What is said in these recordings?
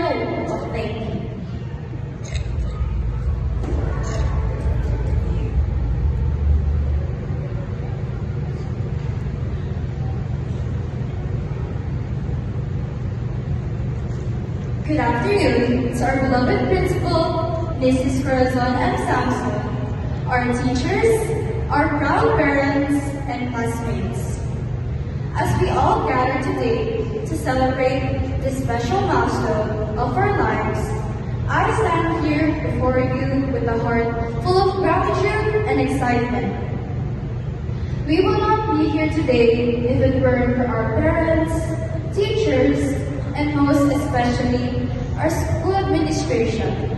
flow of thank you. Good afternoon to our beloved principal, Mrs. Corazon M. Samson, our teachers, our proud parents, and classmates. As we all gather today to celebrate this special milestone of our lives, I stand here before you with a heart full of gratitude and excitement. We will not be here today if it weren't for our parents, teachers, and most especially our school administration.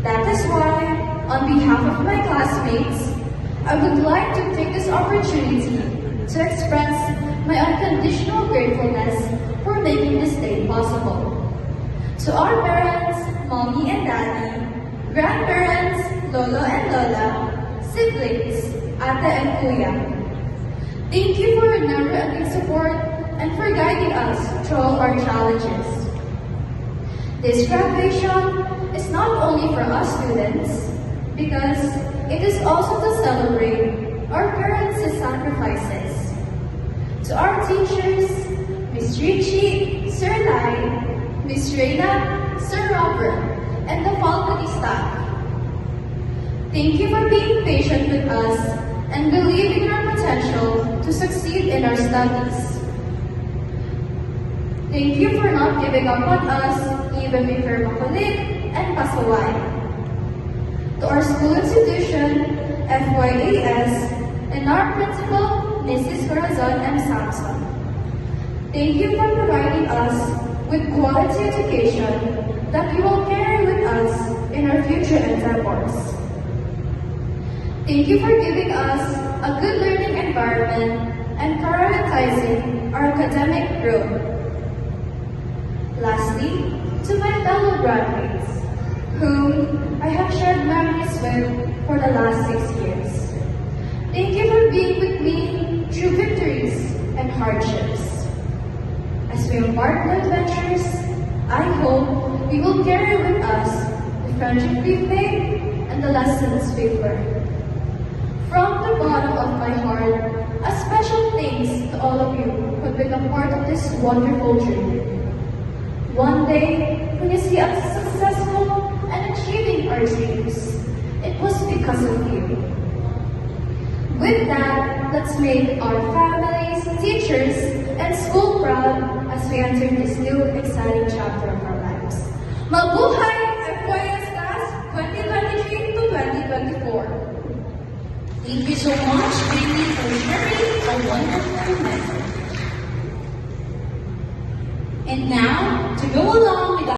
That is why, on behalf of my classmates, I would like to take this opportunity to express my unconditional gratefulness for making this day possible. To our parents, mommy and daddy, grandparents, lolo and lola, siblings, ate and kuya, thank you for your never-ending support and for guiding us through all our challenges. This graduation is not only for us students, because it is also to celebrate our parents' sacrifices. To our teachers, Ms. Richie, Sir Lai, Ms. Reyna, Sir Robert, and the faculty staff, thank you for being patient with us and believing in our potential to succeed in our studies. Thank you for not giving up on us even if we're makulit and pasaway. To our school institution, FYAS, and our principal, Mrs. Corazon M. Samson, thank you for providing us with quality education that you will carry with us in our future endeavors. Thank you for giving us a good learning environment and prioritizing our academic growth. Lastly, to my fellow graduates, whom I have shared memories with for the last 6 years. Thank you for being with me through victories and hardships. As we embark on adventures, I hope we will carry with us the friendship we've made and the lessons we've learned. From the bottom of my heart, a special thanks to all of you who have been a part of this wonderful journey. One day, when you see us successful and achieving our dreams, it was because of you. With that, let's make our families, teachers, and school proud as we enter this new exciting chapter of our lives. Mabuhay FYS Class 2023 to 2024! Thank you so much, Bailey, for sharing a wonderful message. And now, to go along with